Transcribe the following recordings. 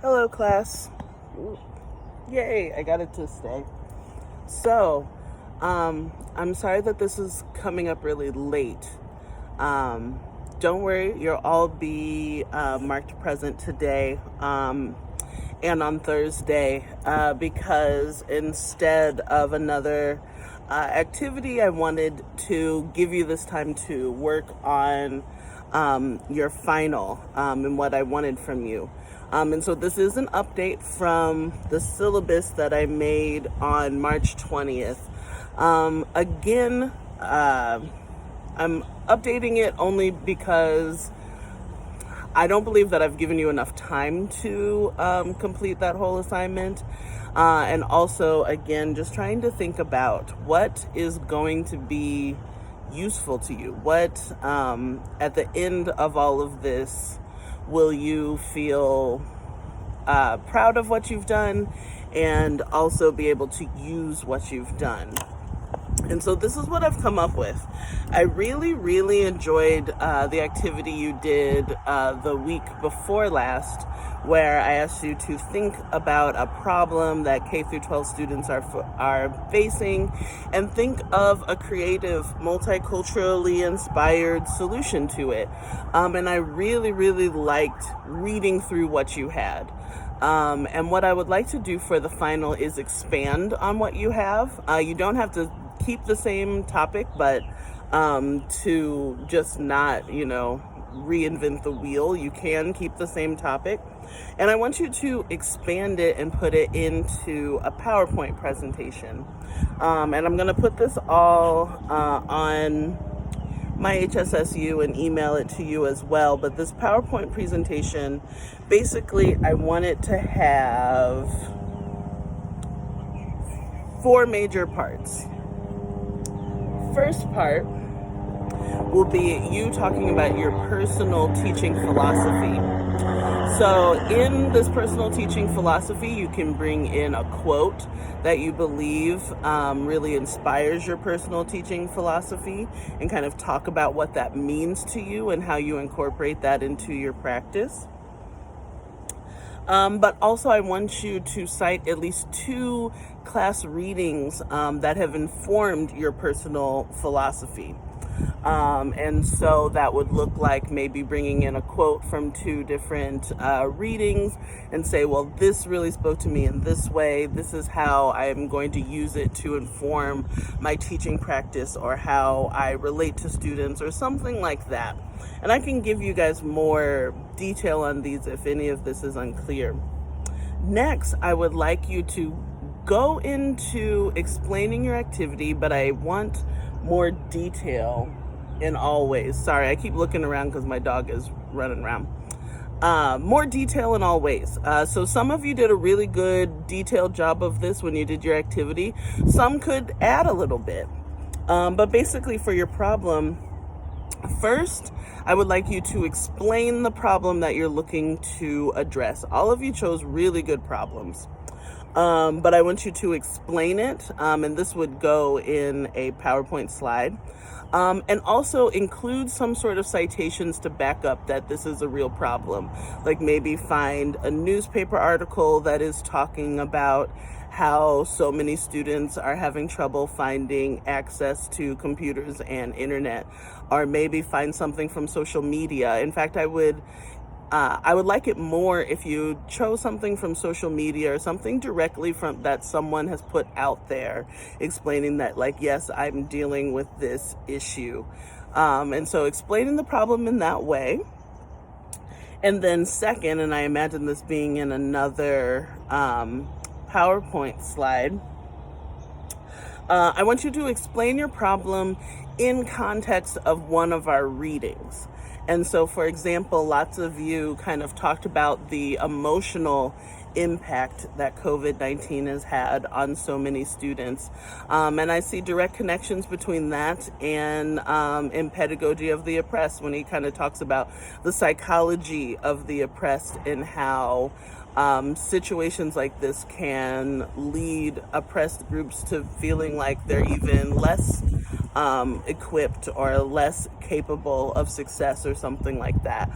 Hello, class. Yay, I got it to stay. So, I'm sorry that this is coming up really late. Don't worry, you'll all be marked present today and on Thursday because instead of another activity, I wanted to give you this time to work on your final and what I wanted from you. And so this is an update from the syllabus that I made on March 20th. Again, I'm updating it only because I don't believe that I've given you enough time to complete that whole assignment. And also, again, just trying to think about what is going to be useful to you. What, at the end of all of this, will you feel proud of what you've done and also be able to use what you've done? And so this is what I've come up with. I really enjoyed the activity you did the week before last, where I asked you to think about a problem that K through 12 students are facing and think of a creative, multiculturally inspired solution to it. And I really liked reading through what you had. And what I would like to do for the final is expand on what you have. You don't have to keep the same topic, but to just not, reinvent the wheel. You can keep the same topic. And I want you to expand it and put it into a PowerPoint presentation. And I'm going to put this all on my HSSU and email it to you as well. But this PowerPoint presentation, basically, I want it to have 4 major parts. First part will be you talking about your personal teaching philosophy. So in this personal teaching philosophy, you can bring in a quote that you believe really inspires your personal teaching philosophy and kind of talk about what that means to you and how you incorporate that into your practice. But also I want you to cite at least 2 class readings that have informed your personal philosophy. And so that would look like maybe bringing in a quote from 2 different readings and say, well, this really spoke to me in this way. This is how I'm going to use it to inform my teaching practice or how I relate to students or something like that. And I can give you guys more detail on these if any of this is unclear. Next, I would like you to go into explaining your activity, but I want more detail in all ways. Sorry, I keep looking around because my dog is running around. More detail in all ways. So some of you did a really good detailed job of this when you did your activity. Some could add a little bit. But basically for your problem, first, I would like you to explain the problem that you're looking to address. All of you chose really good problems. But I want you to explain it, and this would go in a PowerPoint slide, and also include some sort of citations to back up that this is a real problem. Like maybe find a newspaper article that is talking about how so many students are having trouble finding access to computers and internet, or maybe find something from social media. In fact, I would like it more if you chose something from social media or something directly from that someone has put out there explaining that, like, yes, I'm dealing with this issue. And so explaining the problem in that way. And then second, and I imagine this being in another PowerPoint slide, I want you to explain your problem in context of one of our readings. And so, for example, lots of you kind of talked about the emotional impact that COVID-19 has had on so many students. And I see direct connections between that and in Pedagogy of the Oppressed, when he kind of talks about the psychology of the oppressed and how situations like this can lead oppressed groups to feeling like they're even less equipped or less capable of success or something like that.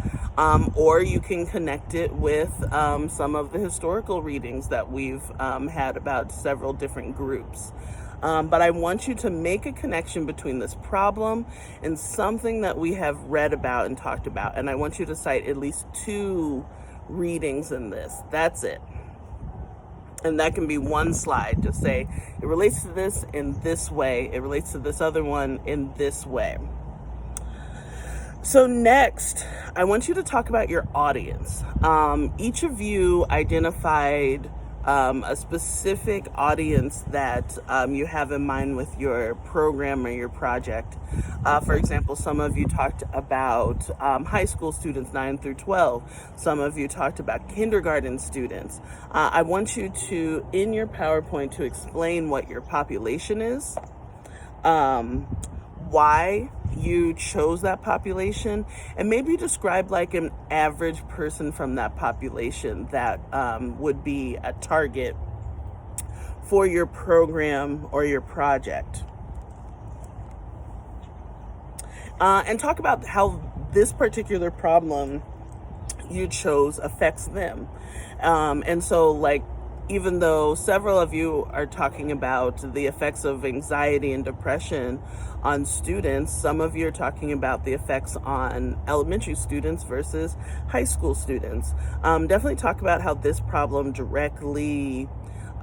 Or you can connect it with some of the historical readings that we've had about several different groups. But I want you to make a connection between this problem and something that we have read about and talked about. And I want you to cite at least 2 readings in this. That's it. And that can be one slide. Just say, it relates to this in this way. It relates to this other one in this way. So next, I want you to talk about your audience. Each of you identified a specific audience that you have in mind with your program or your project. For example, some of you talked about high school students, 9 through 12. Some of you talked about kindergarten students. I want you to, in your PowerPoint, to explain what your population is, why you chose that population, and maybe describe like an average person from that population that would be a target for your program or your project. And talk about how this particular problem you chose affects them. And so, like, even though several of you are talking about the effects of anxiety and depression on students, some of you are talking about the effects on elementary students versus high school students. Definitely talk about how this problem directly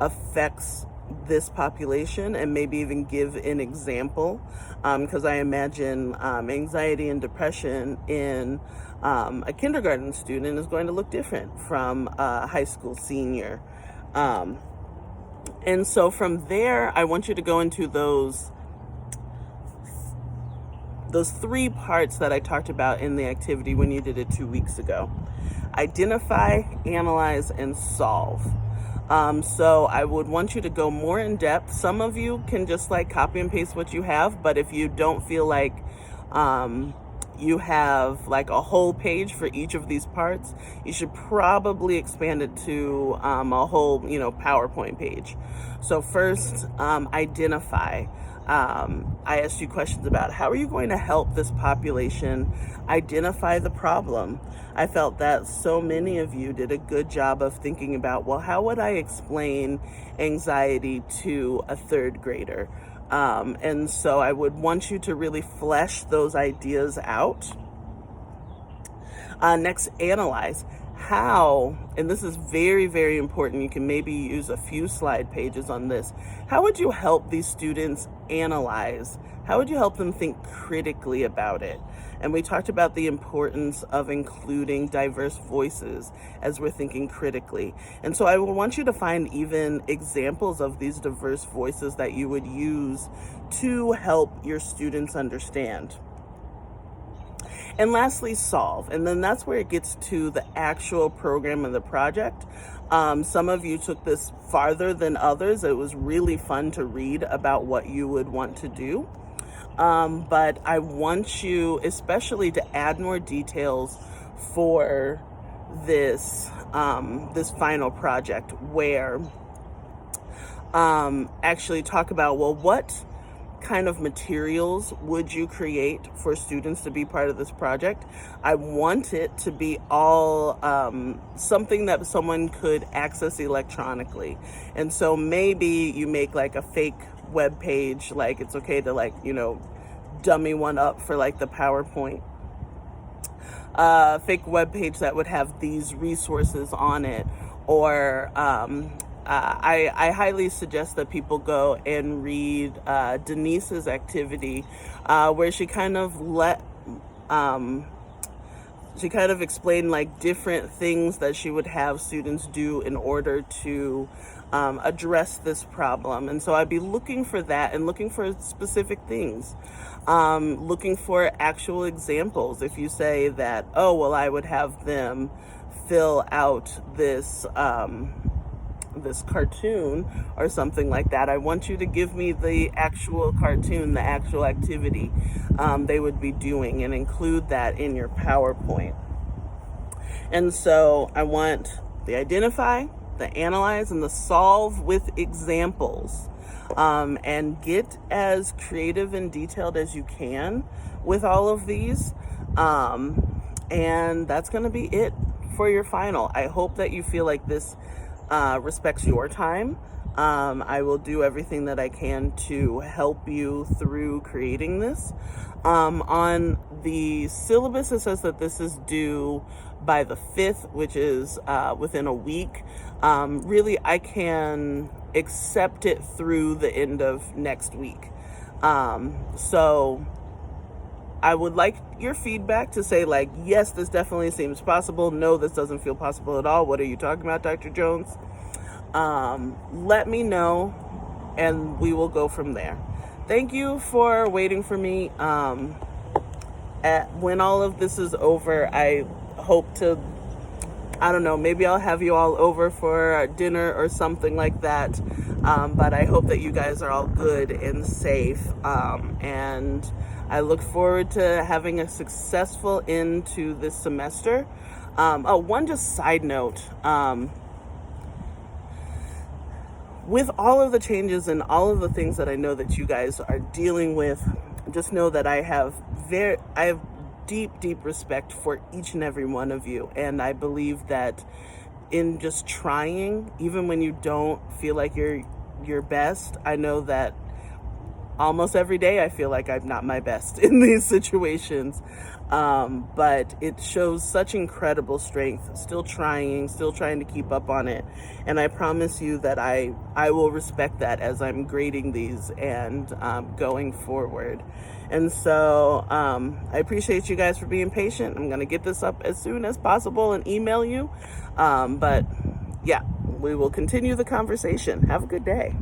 affects this population, and maybe even give an example, because I imagine anxiety and depression in a kindergarten student is going to look different from a high school senior. And so from there, I want you to go into those 3 parts that I talked about in the activity when you did it 2 weeks ago. Identify, analyze, and solve. So I would want you to go more in depth. Some of you can just like copy and paste what you have, but if you don't feel like you have like a whole page for each of these parts, you should probably expand it to a whole, PowerPoint page. So first, identify. I asked you questions about how are you going to help this population identify the problem. I felt that so many of you did a good job of thinking about, well, how would I explain anxiety to a 3rd grader? And so I would want you to really flesh those ideas out. Next, analyze. How, and this is very, very important, you can maybe use a few slide pages on this. How would you help these students analyze? How would you help them think critically about it? And we talked about the importance of including diverse voices as we're thinking critically. And so I will want you to find even examples of these diverse voices that you would use to help your students understand. And lastly, solve. And then that's where it gets to the actual program and the project. Some of you took this farther than others. It was really fun to read about what you would want to do. But I want you especially to add more details for this, this final project, where actually talk about, well, what kind of materials would you create for students to be part of this project? I want it to be all something that someone could access electronically. And so maybe you make like a fake web page, like it's okay to like, dummy one up for like the PowerPoint. Fake web page that would have these resources on it, or I highly suggest that people go and read Denise's activity, where she kind of explained like different things that she would have students do in order to address this problem. And so I'd be looking for that and looking for specific things, looking for actual examples. If you say that, oh, well, I would have them fill out this cartoon or something like that, I want you to give me the actual cartoon, the actual activity they would be doing, and include that in your PowerPoint. And so I want the identify, the analyze, and the solve with examples. and get as creative and detailed as you can with all of these. And that's going to be it for your final. I hope that you feel like this respects your time. I will do everything that I can to help you through creating this. On the syllabus, it says that this is due by the 5th, which is within a week. Really, I can accept it through the end of next week. So I would like your feedback to say, like, yes, this definitely seems possible. No, this doesn't feel possible at all. What are you talking about, Dr. Jones? Let me know, and we will go from there. Thank you for waiting for me. When all of this is over, I hope to, I don't know, maybe I'll have you all over for dinner or something like that. But I hope that you guys are all good and safe. And I look forward to having a successful end to this semester. One just side note. With all of the changes and all of the things that I know that you guys are dealing with, just know that I have deep respect for each and every one of you. And I believe that in just trying, even when you don't feel like you're your best, I know that almost every day I feel like I'm not my best in these situations. But it shows such incredible strength, still trying to keep up on it. And I promise you that I will respect that as I'm grading these and going forward. And so I appreciate you guys for being patient. I'm going to get this up as soon as possible and email you. But yeah, we will continue the conversation. Have a good day.